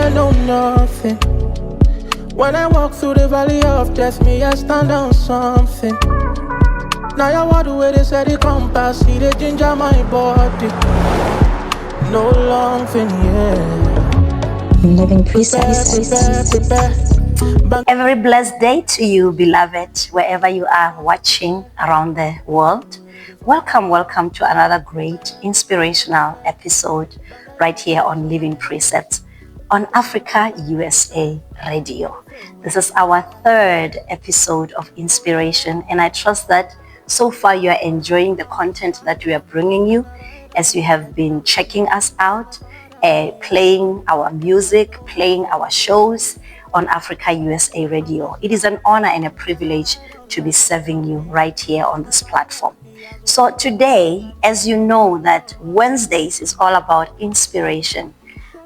I know nothing. When I walk through the valley of death, me I stand on something. Now you want the way they say the compass, see the ginger my body. No long thing, yeah. Living Precepts. A very blessed day to you, beloved, wherever you are watching around the world. Welcome to another great inspirational episode right here on Living Precepts on Africa USA Radio. This is our third episode of inspiration, and I trust that so far you are enjoying the content that we are bringing you as you have been checking us out, playing our music, playing our shows on Africa USA Radio. It is an honor and a privilege to be serving you right here on this platform. So today, as you know that Wednesdays is all about inspiration,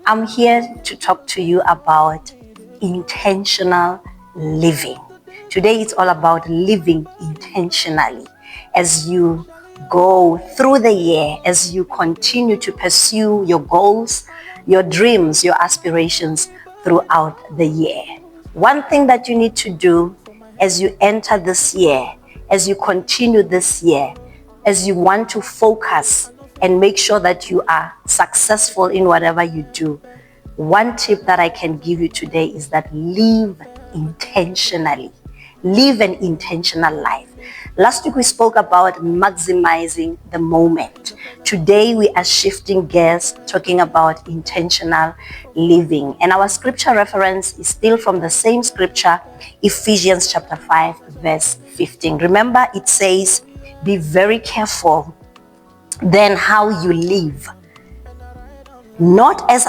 I'm here to talk to you about intentional living. Today it's all about living intentionally. As you go through the year, as you continue to pursue your goals, your dreams, your aspirations throughout the year. One thing that you need to do as you enter this year, as you continue this year, as you want to focus and make sure that you are successful in whatever you do, one tip that I can give you today is that live intentionally. Live an intentional life. Last week we spoke about maximizing the moment. Today we are shifting gears, talking about intentional living. And our scripture reference is still from the same scripture, Ephesians chapter 5, verse 15. Remember, it says, be very careful then how you live. Not as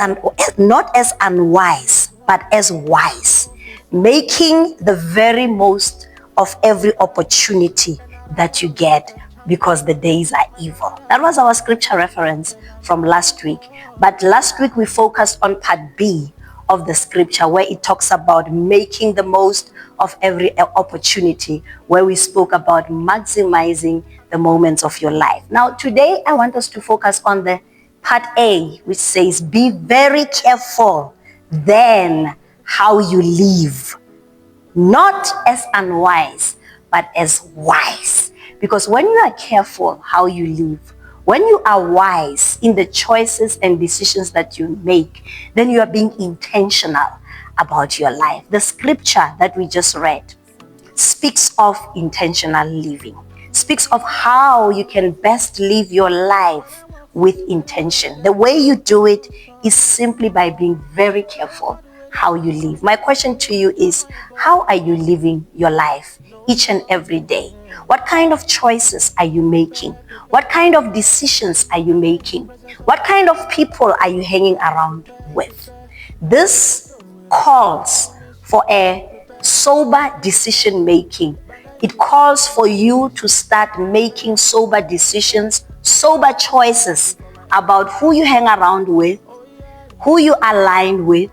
unwise, but as wise, making the very most of every opportunity that you get, because the days are evil. That was our scripture reference from last week. But last week we focused on part B of the scripture, where it talks about making the most of every opportunity, where we spoke about maximizing the moments of your life. Now today I want us to focus on the part A, which says, be very careful then how you live. Not as unwise, but as wise. Because when you are careful how you live, when you are wise in the choices and decisions that you make, then you are being intentional about your life. The scripture that we just read speaks of intentional living, speaks of how you can best live your life with intention. The way you do it is simply by being very careful how you live. My question to you is, how are you living your life each and every day? What kind of choices are you making? What kind of decisions are you making? What kind of people are you hanging around with? This calls for a sober decision making. It calls for you to start making sober decisions, sober choices about who you hang around with, who you align with,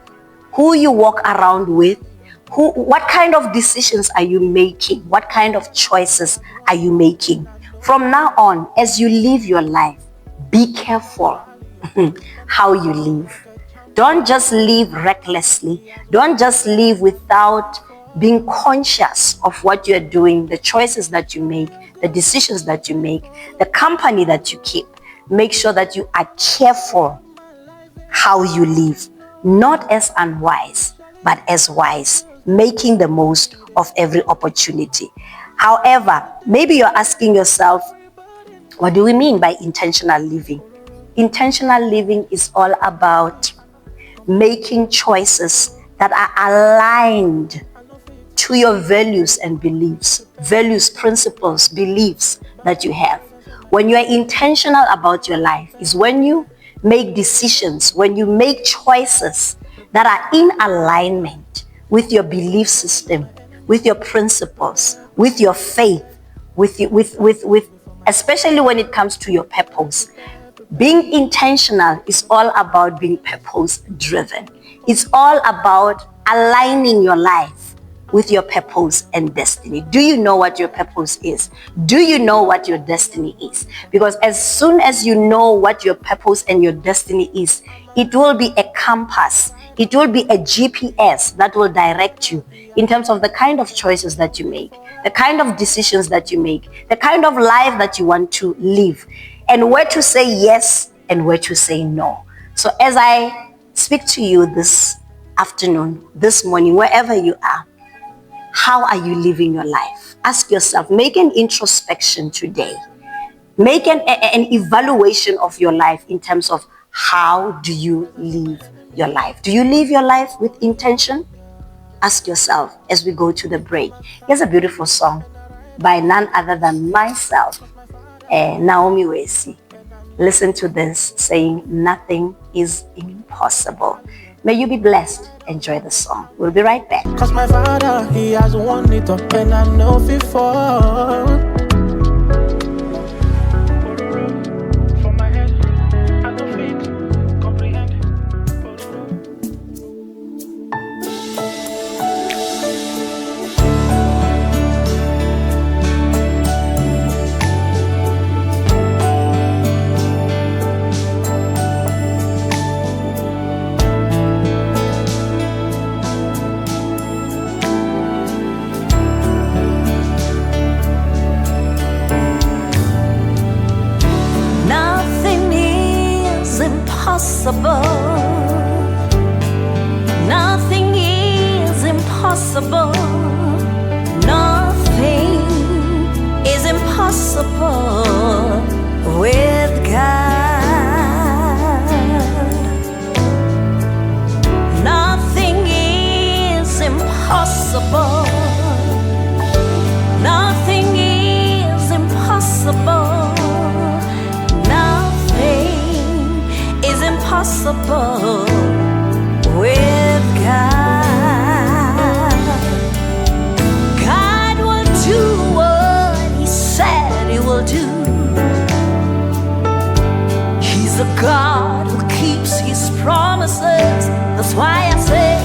who you walk around with, what kind of decisions are you making? What kind of choices are you making? From now on, as you live your life, be careful how you live. Don't just live recklessly. Don't just live without being conscious of what you're doing, the choices that you make, the decisions that you make, the company that you keep. Make sure that you are careful how you live. Not as unwise, but as wise, making the most of every opportunity. However, maybe you're asking yourself, what do we mean by intentional living? Intentional living is all about making choices that are aligned to your values and beliefs, principles, beliefs that you have. When you are intentional about your life is when you make decisions, when you make choices that are in alignment with your belief system, with your principles, with your faith, with especially when it comes to your purpose. Being intentional is all about being purpose driven. It's all about aligning your life with your purpose and destiny. Do you know what your purpose is? Do you know what your destiny is? Because as soon as you know what your purpose and your destiny is, it will be a compass. It will be a GPS that will direct you in terms of the kind of choices that you make, the kind of decisions that you make, the kind of life that you want to live, and where to say yes and where to say no. So as I speak to you this afternoon, this morning, wherever you are, how are you living your life? Ask yourself, make an introspection today. Make an evaluation of your life in terms of how do you live your life. Do you live your life with intention? Ask yourself as we go to the break. Here's a beautiful song by none other than myself, NAOMI WESI. Listen to this, saying nothing is impossible. May you be blessed. Enjoy the song. We'll be right back. Cause my father, he has won it up and I know before. Nothing is impossible. Nothing is impossible with God. Nothing is impossible. Nothing is impossible. Impossible with God. God will do what He said He will do. He's a God who keeps His promises. That's why I say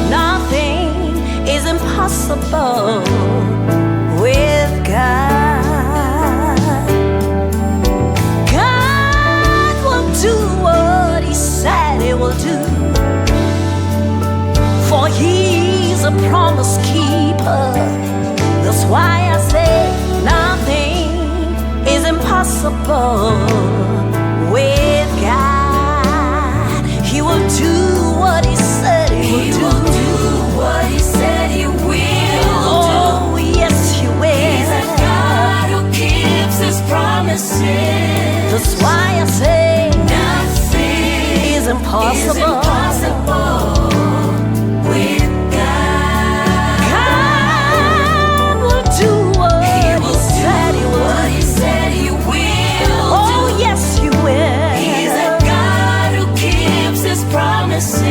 nothing is impossible with God. God will do what He said He will do, for He's a promise keeper. That's why I say nothing is impossible with God. He will do what He said He will do. He will do what He said He will. Oh, yes, He will. He's a God who keeps His promises. That's why I say impossible with God. God will do what He said He will. Oh, yes, He will. He's a God who keeps His promises.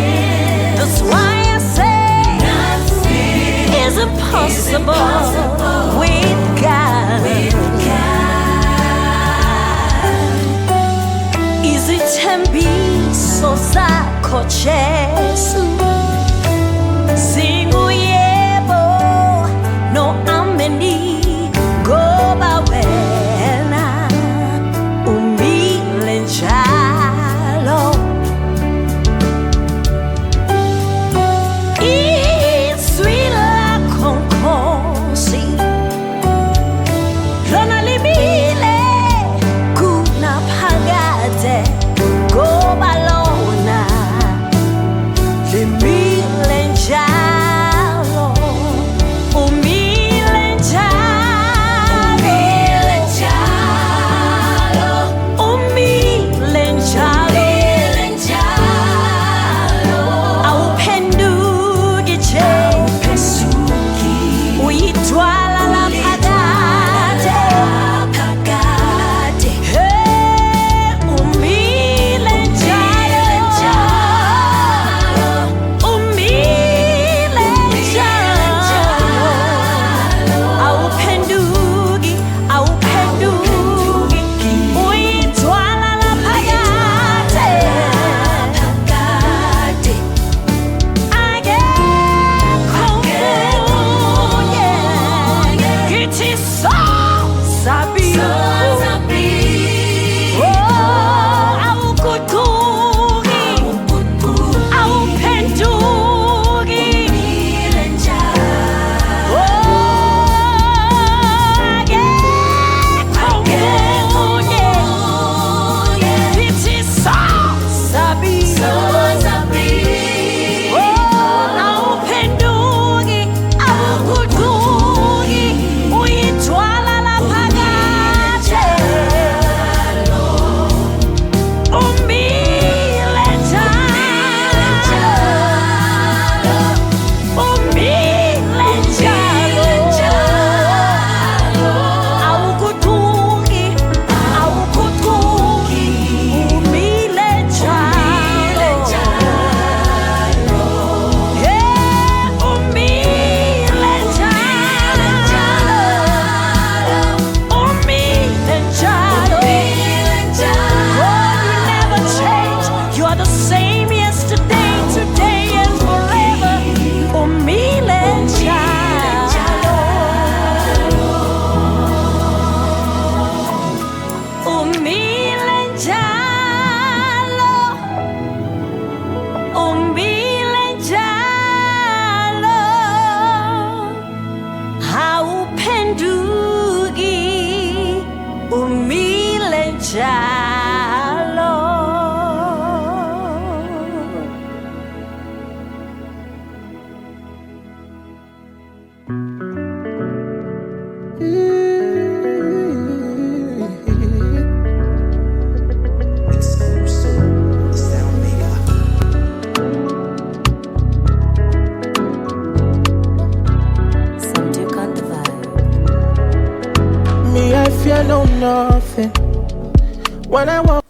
That's why I say nothing is impossible with God. Izithembiso zakho Jesu zinguyebo no ameni ngoba wena umile njalo. Izwi lakho Nkosi lona libile kunaphakade. Go balona, same yesterday, today, and forever. Umile njalo, umile njalo, umile njalo. Haupendugi, umile njalo. Me, I fear no nothing. When I walk.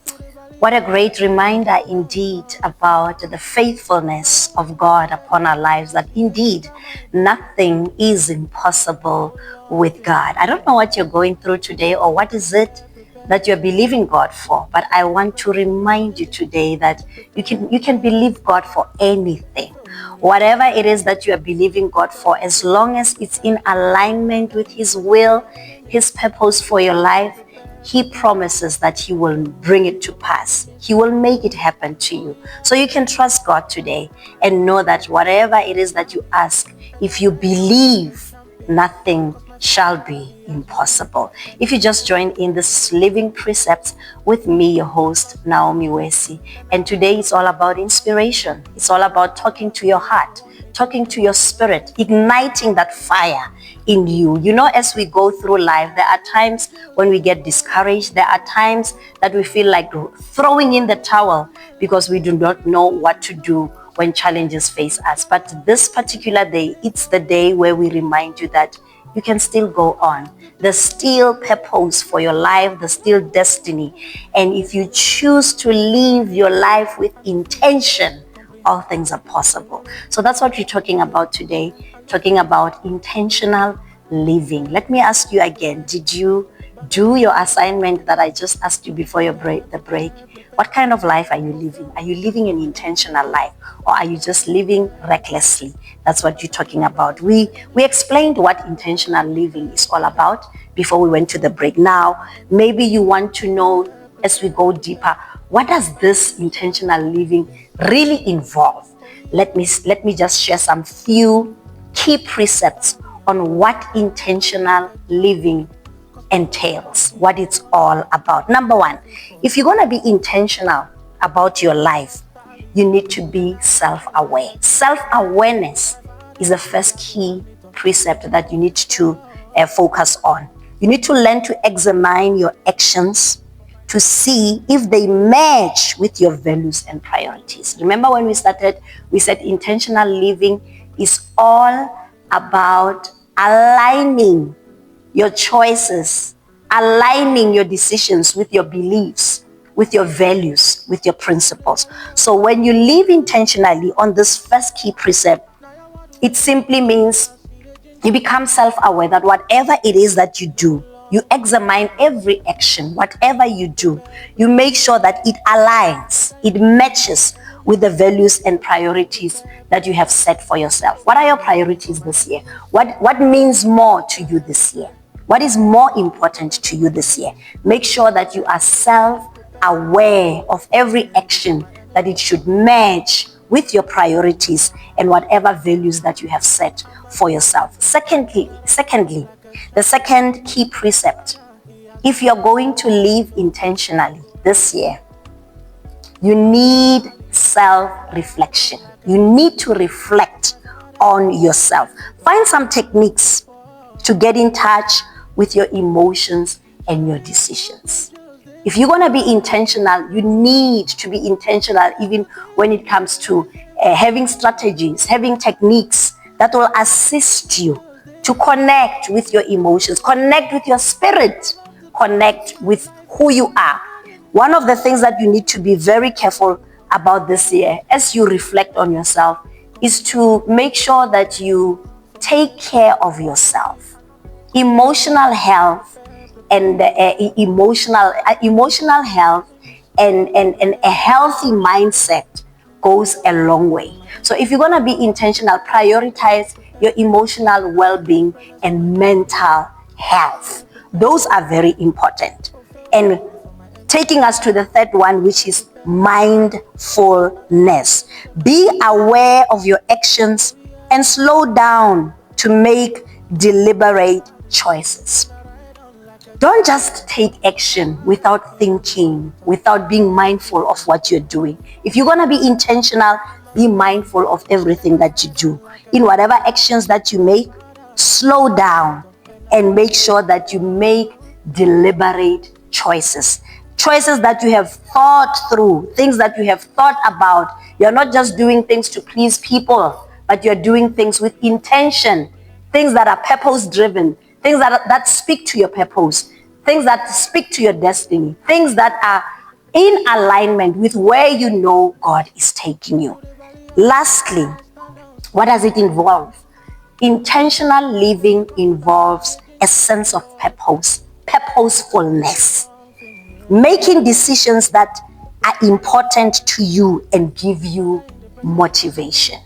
What a great reminder indeed about the faithfulness of God upon our lives, that indeed nothing is impossible with God. I don't know what you're going through today or what is it that you're believing God for, but I want to remind you today that you can believe God for anything. Whatever it is that you are believing God for, as long as it's in alignment with His will, His purpose for your life, He promises that He will bring it to pass. He will make it happen to you. So you can trust God today and know that whatever it is that you ask, if you believe, nothing shall be impossible. If you just joined in this Living Precepts with me, your host, NAOMI WESI, and today it's all about inspiration. It's all about talking to your heart, talking to your spirit, igniting that fire in you. You know, as we go through life, there are times when we get discouraged. There are times that we feel like throwing in the towel because we do not know what to do when challenges face us. But this particular day, it's the day where we remind you that you can still go on. There's still purpose for your life. There's still destiny. And if you choose to live your life with intention, all things are possible. So that's what we're talking about today, talking about intentional living. Let me ask you again, did you do your assignment that I just asked you before the break? What kind of life are you living? Are you living an intentional life, or are you just living recklessly? That's what you're talking about. We explained what intentional living is all about before we went to the break. Now, maybe you want to know, as we go deeper, what does this intentional living really involve? Let me just share some few key precepts on what intentional living entails, what it's all about. Number one, if you're going to be intentional about your life, you need to be self-aware. Self-awareness is the first key precept that you need to focus on. You need to learn to examine your actions to see if they match with your values and priorities. Remember when we started, we said intentional living is all about aligning your choices, aligning your decisions with your beliefs, with your values, with your principles. So when you live intentionally on this first key precept, it simply means you become self-aware that whatever it is that you do, you examine every action, whatever you do, you make sure that it aligns, it matches with the values and priorities that you have set for yourself. What are your priorities this year? What means more to you this year? What is more important to you this year? Make sure that you are self-aware of every action, that it should match with your priorities and whatever values that you have set for yourself. Secondly, the second key precept, if you're going to live intentionally this year, you need self-reflection. You need to reflect on yourself. Find some techniques to get in touch with your emotions and your decisions. If you're going to be intentional, you need to be intentional even when it comes to having strategies, having techniques that will assist you to connect with your emotions, connect with your spirit, connect with who you are. One of the things that you need to be very careful about this year as you reflect on yourself is to make sure that you take care of yourself. Emotional health and emotional health and a healthy mindset goes a long way. So if you're going to be intentional, prioritize your emotional well-being and mental health. Those are very important. And taking us to the third one, which is mindfulness. Be aware of your actions and slow down to make deliberate choices. Don't just take action without thinking, without being mindful of what you're doing. If you're going to be intentional, be mindful of everything that you do. In whatever actions that you make, slow down and make sure that you make deliberate choices. Choices that you have thought through, things that you have thought about. You're not just doing things to please people, but you're doing things with intention, things that are purpose-driven, things that speak to your purpose, things that speak to your destiny, things that are in alignment with where you know God is taking you. Lastly, what does it involve? Intentional living involves a sense of purpose, purposefulness, making decisions that are important to you and give you motivation.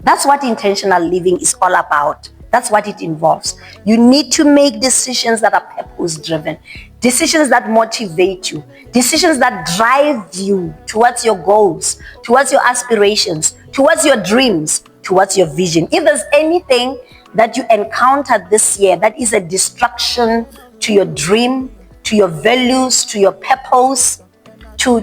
That's what intentional living is all about. That's what it involves. You need to make decisions that are purpose-driven, decisions that motivate you, decisions that drive you towards your goals, towards your aspirations, towards your dreams, towards your vision. If there's anything that you encountered this year that is a distraction to your dream, to your values, to your purpose, to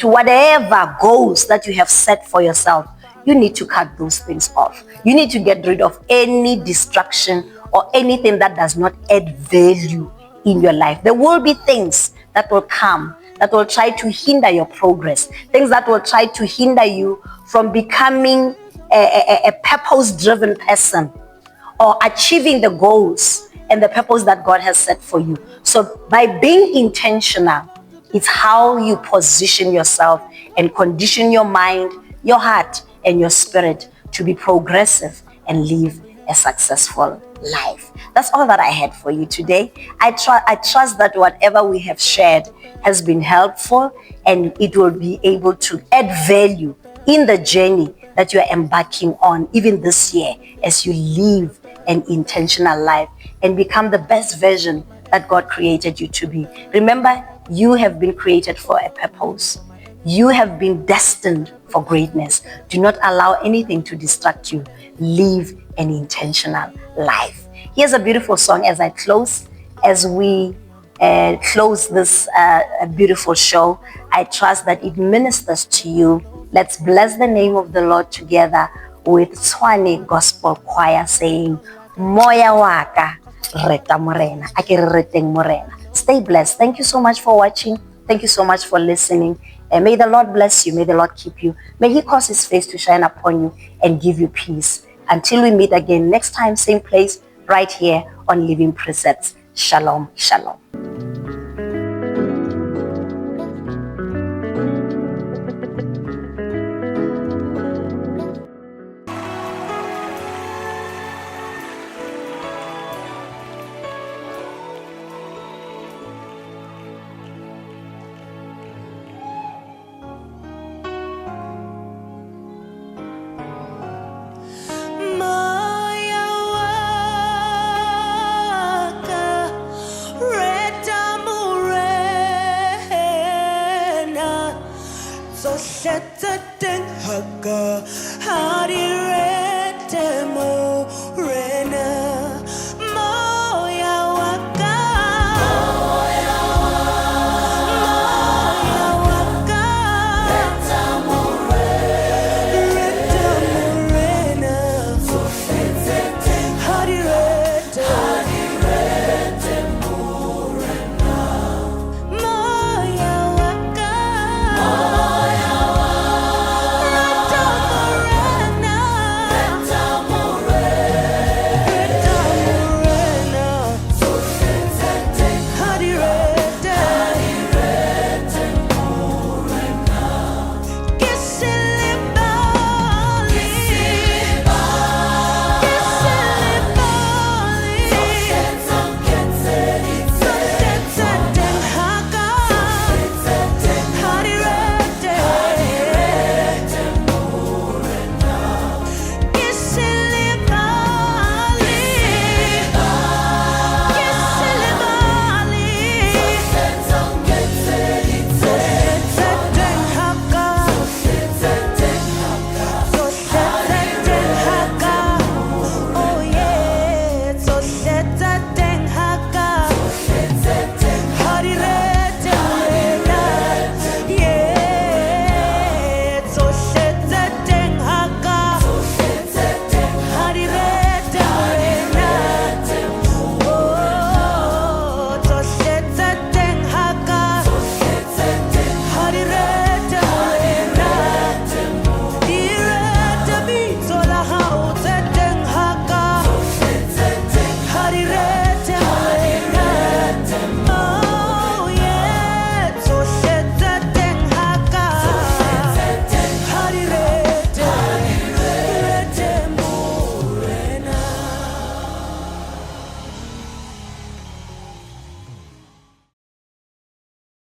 whatever goals that you have set for yourself, you need to cut those things off. You need to get rid of any distraction or anything that does not add value in your life. There will be things that will come that will try to hinder your progress, things that will try to hinder you from becoming a purpose-driven person or achieving the goals and the purpose that God has set for you. So by being intentional, it's how you position yourself and condition your mind, your heart, and your spirit to be progressive and live a successful life. That's all that I had for you today. I trust that whatever we have shared has been helpful and it will be able to add value in the journey that you are embarking on even this year as you live an intentional life and become the best version that God created you to be. Remember, you have been created for a purpose. You have been destined for greatness. Do not allow anything to distract you. Live an intentional life. Here's a beautiful song as I close. As we close this beautiful show, I trust that it ministers to you. Let's bless the name of the Lord together with Tswane Gospel Choir saying, Moya waka reta morena, akere reteng morena. Stay blessed. Thank you so much for watching. Thank you so much for listening. And may the Lord bless you. May the Lord keep you. May He cause His face to shine upon you and give you peace. Until we meet again next time, same place, right here on Living Precepts. Shalom, shalom. So shut the thing, hugger, how do you